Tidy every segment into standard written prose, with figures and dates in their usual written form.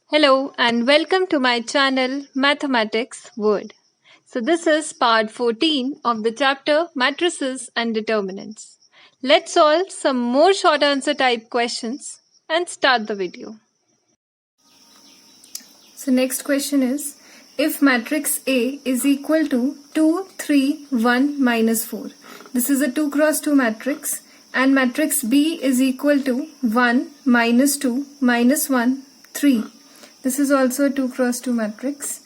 Hello and welcome to my channel Mathematics Word. So this is part 14 of the chapter Matrices and Determinants. Let's solve some more short answer type questions and start the video. So next question is, if matrix A is equal to 2, 3, 1, minus 4. This is a 2 cross 2 matrix and matrix B is equal to 1, minus 2, minus 1, 3. This is also a 2 cross 2 matrix.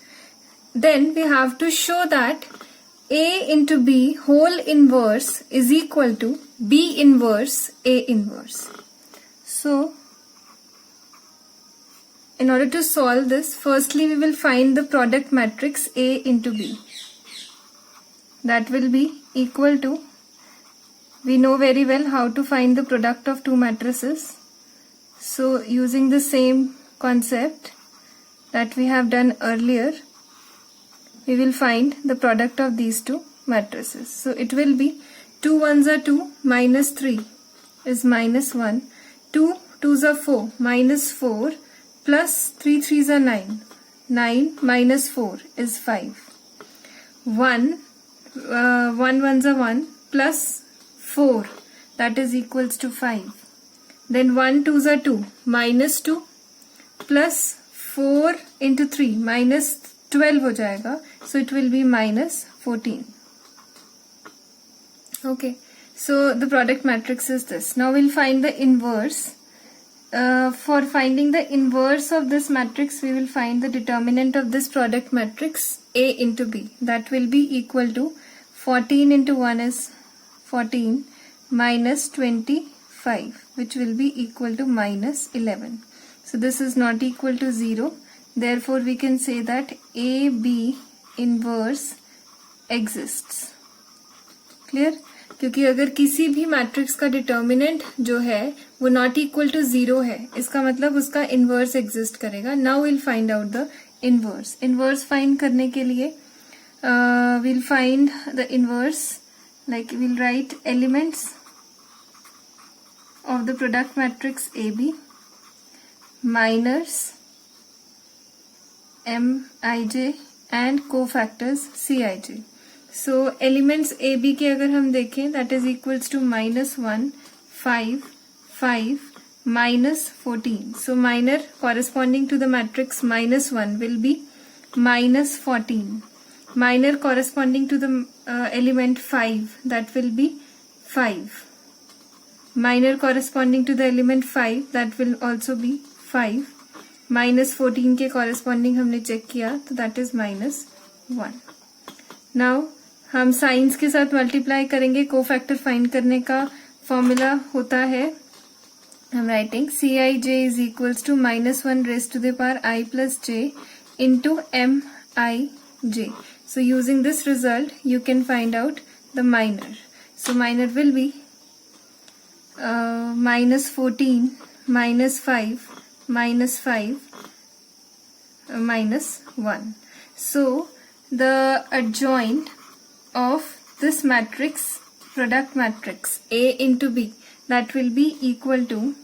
Then we have to show that A into B whole inverse is equal to B inverse A inverse. So, in order to solve this, firstly we will find the product matrix A into B. That will be equal to, we know very well how to find the product of two matrices. So, using the same concept that we have done earlier, we will find the product of these two matrices. So it will be 2 1s are 2, minus 3 is minus 1, 2 2s are 4, minus 4, plus 3 3s are 9, 9 minus 4 is 5, 1 1s are 1, plus 4, that is equals to 5, then 1 2s are 2, minus 2, plus 4 into 3 minus 12 हो जाएगा, so it will be minus 14. Okay, so the product matrix is this. Now we'll find the inverse. For finding the inverse of this matrix, we will find the determinant of this product matrix A into B. That will be equal to 14 into 1 is 14 minus 25, which will be equal to minus 11. So this is not equal to 0. Therefore, we can say that AB inverse exists. Clear? क्योंकि अगर किसी भी matrix का determinant जो है वो not equal to 0 है, इसका मतलब उसका इनवर्स एग्जिस्ट करेगा. Now will find out the inverse. Inverse find करने के लिए will find the inverse, like will write elements of the product matrix AB minors Mij and cofactors Cij. So elements AB के अगर हम देखें, that is equals to minus 1, 5, 5, minus 14. So minor corresponding to the matrix minus 1 will be minus 14. Minor corresponding to the element 5, that will be 5. Minor corresponding to the element 5, that will also be 5. minus 14 के corresponding हमने check किया, तो that is minus 1. Now हम science के साथ multiply करेंगे. Cofactor find करने का फॉर्मूला होता है, हम writing Cij is equals to minus 1 raised to the power I plus j into Mij. So using this result, you can find out the minor. So minor will be minus 14 minus 5 minus 5 minus 1. So the adjoint of this matrix, product matrix A into B, that will be equal to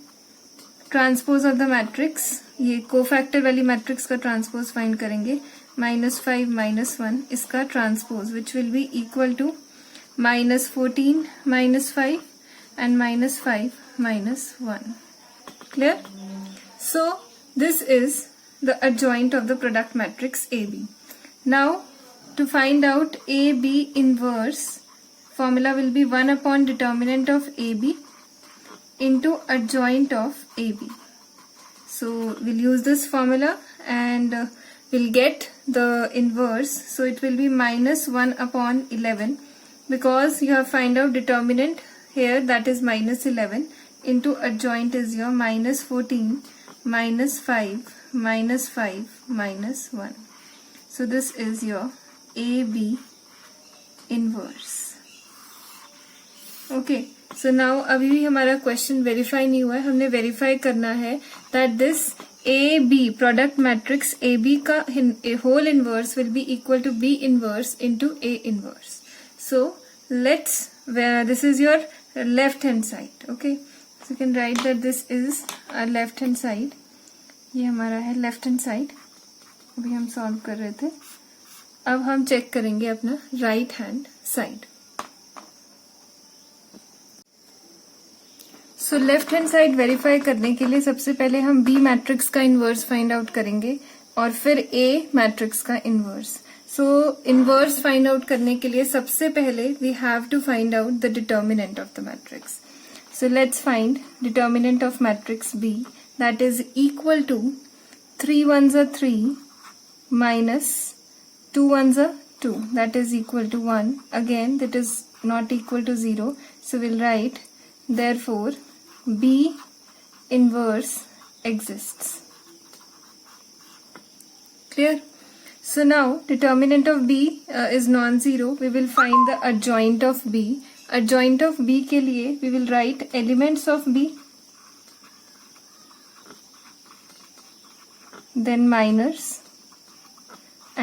transpose of the matrix. ये cofactor वाली matrix का transpose find करेंगे. minus 5 minus 1 इसका transpose, which will be equal to minus 14 minus 5 and minus 5 minus 1. Clear? So this is the adjoint of the product matrix AB. Now to find out AB inverse, formula will be 1 upon determinant of AB into adjoint of AB. So we'll use this formula and we'll get the inverse. So it will be minus 1 upon 11, because you have find out determinant here, that is minus 11, into adjoint is your minus 14 minus 5 minus 5 minus 1. So this is your AB inverse. Okay, so now अभी भी हमारा question verify नहीं हुआ है. हमने verify करना है that this AB product matrix AB का whole inverse will be equal to B inverse into A inverse. So let's, this is your left hand side. Okay, so you can write that this is our left hand side. ये हमारा है left hand side, अभी हम solve कर रहे थे। अब हम चेक करेंगे अपना right hand side. So left hand side verify करने के लिए सबसे पहले हम बी मैट्रिक्स का इनवर्स फाइंड आउट करेंगे और फिर ए मैट्रिक्स का inverse. So inverse find out करने के लिए सबसे पहले we have to find out the determinant of the matrix. So let's find determinant of matrix B, that is equal to 3 ones are 3 minus 2 ones are 2, that is equal to 1. Again that is not equal to 0, so we'll write therefore B inverse exists. Clear? So now determinant of B is non-zero. We will find the adjoint of B. Adjoint of B के लिए we will write elements of B, then minors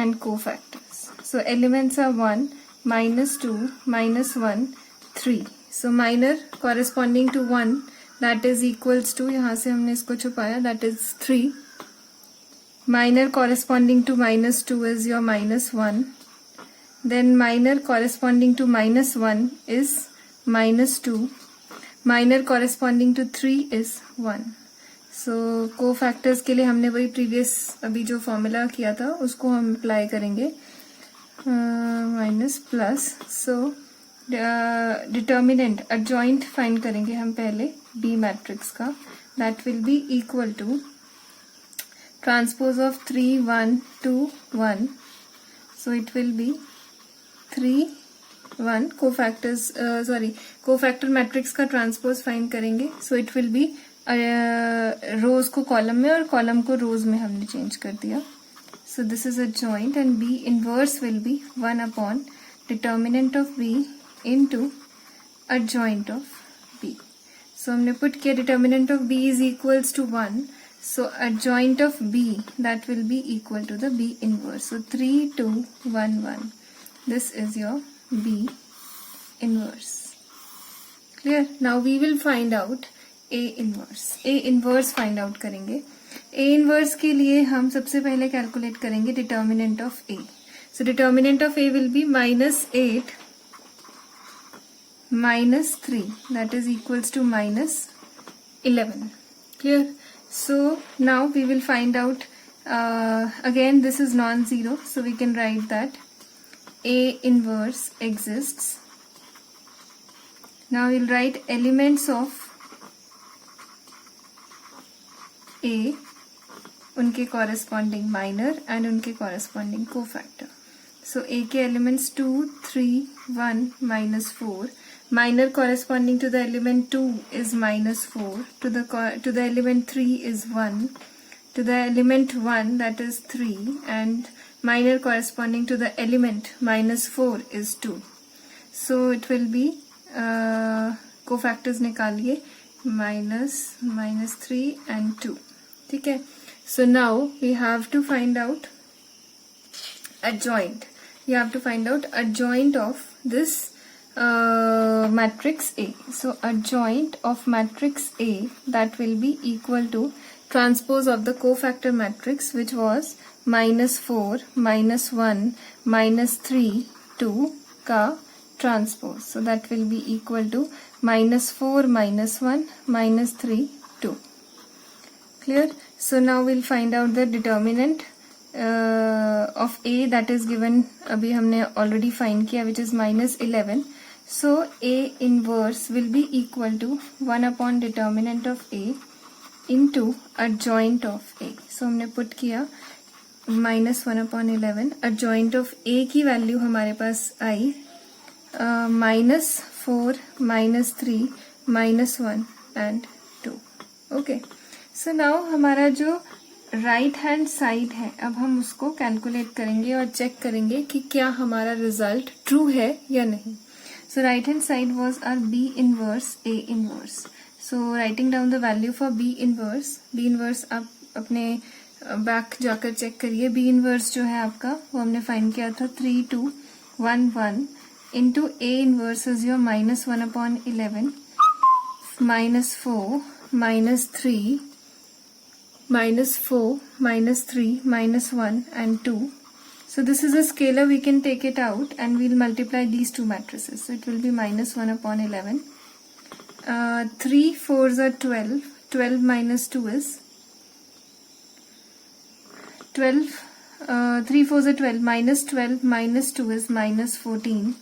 and cofactors. So elements are 1, -2, -1, 3. So minor corresponding to 1, that is equals to, यहाँ से हमने इसको छुपाया, that is 3. Minor corresponding to -2 is your -1. Then minor corresponding to -1 is -2. Minor corresponding to 3 is 1. So cofactors के लिए हमने वही previous अभी जो फॉर्मूला किया था उसको हम अप्लाई करेंगे, minus plus. So determinant adjoint find करेंगे हम पहले बी मैट्रिक्स का, that will be equal to transpose of 3 1 2 1. So it will be 3 1 cofactors, cofactor matrix का ट्रांसपोज फाइंड करेंगे। So it will be rows को कॉलम में और कॉलम को रोज में हमने चेंज कर दिया। So this is adjoint and B inverse will be 1 upon determinant of B into adjoint of B. So हमने पुट किया determinant of B is equals to 1, so adjoint of B that will be equal to the B inverse. So 3 2 1 1, this is your B inverse. Clear? Now we will find out A inverse. A inverse find out करेंगे। A inverse के लिए हम सबसे पहले calculate करेंगे determinant of A. So determinant of A will be -8 -3, that is equals to -11. Clear? So now we will find out, again this is non zero, so we can write that A inverse exists. Now we'll write elements of A, उनके corresponding minor and उनके corresponding cofactor. So A के elements 2 3 1 -4. Minor corresponding to the element 2 is -4. To the element 3 is 1. To the element 1, that is 3, and minor corresponding to the element -4 is 2. So it will be cofactors निकालिए, -3 and 2. ठीक है? So now we have to find out adjoint. You have to find out adjoint of this matrix A. So adjoint of matrix A, that will be equal to transpose of the cofactor matrix, which was -4 -1 -3 2 का transpose. So that will be equal to -4 -1 -3 2. Clear? So now we'll find out the determinant of A, that is given, अभी हमने already find किया, which is -11. So A inverse will be equal to 1 upon determinant of A into adjoint of A. So हमने put किया -1 upon 11. adjoint of A की value हमारे पास आई -4 -3 -1 and 2. Okay. So now हमारा जो right hand side है, अब हम उसको कैलकुलेट करेंगे और चेक करेंगे कि क्या हमारा रिजल्ट ट्रू है या नहीं. So right hand side was our B inverse A inverse. So writing down the value for B inverse आप अपने बैक जाकर चेक करिए. बी इनवर्स जो है आपका वो हमने फाइंड किया था 3 2 1 1 into A inverse is your -1 upon 11 -4 -3 -4, -3, -1 and 2. So this is a scalar, we can take it out and we'll multiply these two matrices. So it will be -1 upon 11. 3 4s are 12. 12 minus 2 is 12. 3 4s are 12. -12 minus 2 is -14.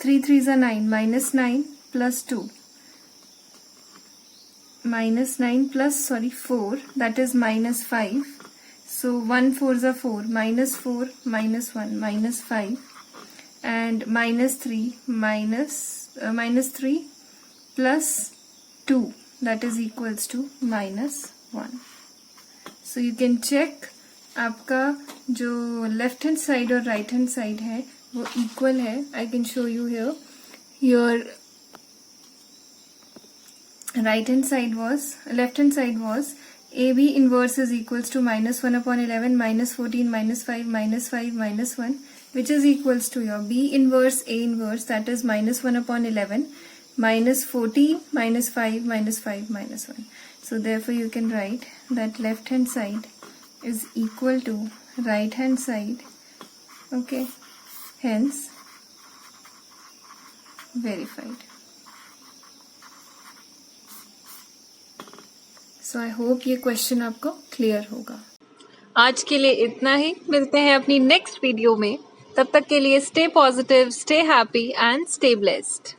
3 3s are 9. -9 plus 2. -9 plus, 4, that is -5. So 1 4s are 4. -4 -1 -5. And -3 plus 2, that is equals to -1. So you can check आपका जो left hand side और right hand side है वो equal है. I can show you here. Your left hand side was AB inverse is equals to -1 upon 11, -14, -5, -5, -1, which is equals to your B inverse A inverse, that is -1 upon 11, -14, -5, -5, -1. So therefore you can write that left hand side is equal to right hand side. Okay, hence verified. So I hope ये question आपको clear होगा. आज के लिए इतना ही. मिलते हैं अपनी नेक्स्ट वीडियो में. तब तक के लिए stay positive, stay happy and stay blessed.